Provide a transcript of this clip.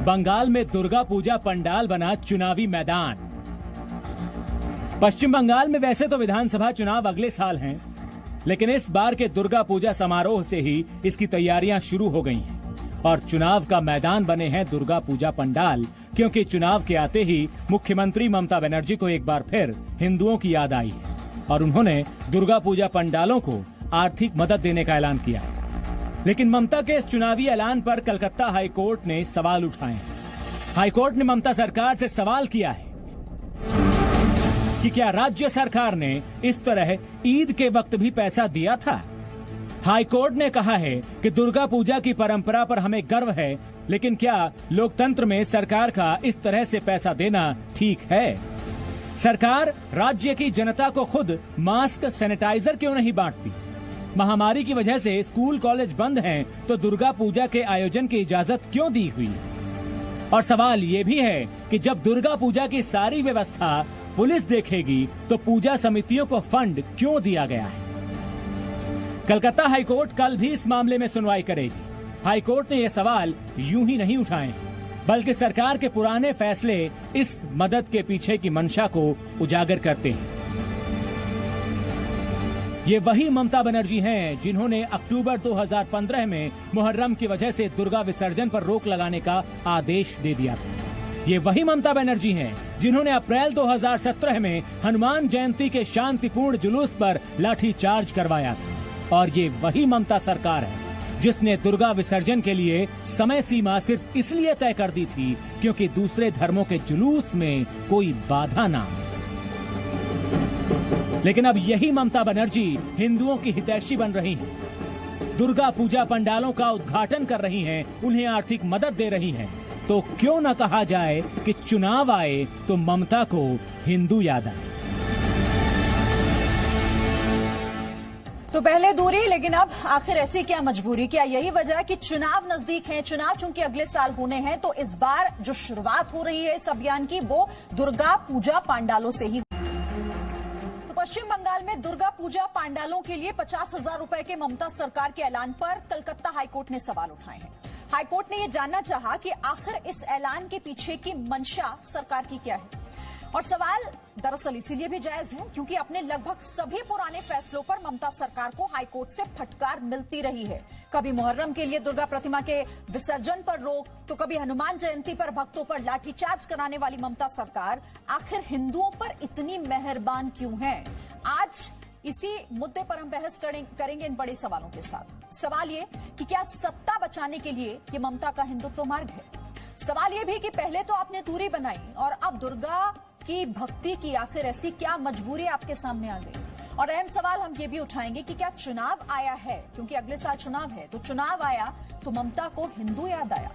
बंगाल में दुर्गा पूजा पंडाल बना चुनावी मैदान। पश्चिम बंगाल में वैसे तो विधानसभा चुनाव अगले साल हैं, लेकिन इस बार के दुर्गा पूजा समारोह से ही इसकी तैयारियां शुरू हो गई हैं और चुनाव का मैदान बने हैं दुर्गा पूजा पंडाल, क्योंकि चुनाव के आते ही मुख्यमंत्री ममता बनर्जी को एक बार फिर हिंदुओं की याद आई है और उन्होंने दुर्गा पूजा पंडालों को आर्थिक मदद देने का ऐलान किया है। लेकिन ममता के इस चुनावी ऐलान पर कलकत्ता हाईकोर्ट ने सवाल उठाए हैं। हाईकोर्ट ने ममता सरकार से सवाल किया है कि क्या राज्य सरकार ने इस तरह ईद के वक्त भी पैसा दिया था। हाईकोर्ट ने कहा है कि दुर्गा पूजा की परंपरा पर हमें गर्व है, लेकिन क्या लोकतंत्र में सरकार का इस तरह से पैसा देना ठीक है। सरकार राज्य की जनता को खुद मास्क, सैनिटाइजर क्यों नहीं बांटती। महामारी की वजह से स्कूल कॉलेज बंद हैं, तो दुर्गा पूजा के आयोजन की इजाजत क्यों दी हुई। और सवाल ये भी है कि जब दुर्गा पूजा की सारी व्यवस्था पुलिस देखेगी, तो पूजा समितियों को फंड क्यों दिया गया है। कलकत्ता हाईकोर्ट कल भी इस मामले में सुनवाई करेगी। हाईकोर्ट ने ये सवाल यूं ही नहीं उठाए, बल्कि सरकार के पुराने फैसले इस मदद के पीछे की मंशा को उजागर करते हैं। ये वही ममता बनर्जी हैं जिन्होंने अक्टूबर 2015 में मुहर्रम की वजह से दुर्गा विसर्जन पर रोक लगाने का आदेश दे दिया था। ये वही ममता बनर्जी हैं जिन्होंने अप्रैल 2017 में हनुमान जयंती के शांतिपूर्ण जुलूस पर लाठीचार्ज करवाया था। और ये वही ममता सरकार है जिसने दुर्गा विसर्जन के लिए समय सीमा सिर्फ इसलिए तय कर दी थी क्योंकि दूसरे धर्मों के जुलूस में कोई बाधा ना हो। लेकिन अब यही ममता बनर्जी हिंदुओं की हितैषी बन रही हैं। दुर्गा पूजा पंडालों का उद्घाटन कर रही हैं, उन्हें आर्थिक मदद दे रही हैं। तो क्यों न कहा जाए कि चुनाव आए तो ममता को हिंदू याद आए। तो पहले दूरी, लेकिन अब आखिर ऐसी क्या मजबूरी। क्या यही वजह है कि चुनाव नजदीक हैं, चुनाव चूंकि अगले साल होने हैं, तो इस बार जो शुरुआत हो रही है इस अभियान की वो दुर्गा पूजा पंडालों से ही। पश्चिम बंगाल में दुर्गा पूजा पंडालों के लिए 50,000 रुपए के ममता सरकार के ऐलान पर कलकत्ता हाईकोर्ट ने सवाल उठाए हैं। हाईकोर्ट ने यह जानना चाहा कि आखिर इस ऐलान के पीछे की मंशा सरकार की क्या है। और सवाल दरअसल इसीलिए भी जायज है क्योंकि अपने लगभग सभी पुराने फैसलों पर ममता सरकार को हाईकोर्ट से फटकार मिलती रही है। कभी मुहर्रम के लिए दुर्गा प्रतिमा के विसर्जन पर रोक, तो कभी हनुमान जयंती पर भक्तों पर लाठीचार्ज कराने वाली ममता सरकार आखिर हिंदुओं पर इतनी मेहरबान क्यों है। आज इसी मुद्दे पर हम बहस करेंगे इन बड़े सवालों के साथ। सवाल ये कि क्या सत्ता बचाने के लिए ये ममता का हिंदुत्व मार्ग है। सवाल ये भी कि पहले तो आपने दूरी बनाई और अब दुर्गा की भक्ति की आखिर ऐसी क्या मजबूरी आपके सामने आ गई। और अहम सवाल हम ये भी उठाएंगे कि क्या चुनाव आया है, क्योंकि अगले साल चुनाव है, तो चुनाव आया तो ममता को हिंदू याद आया।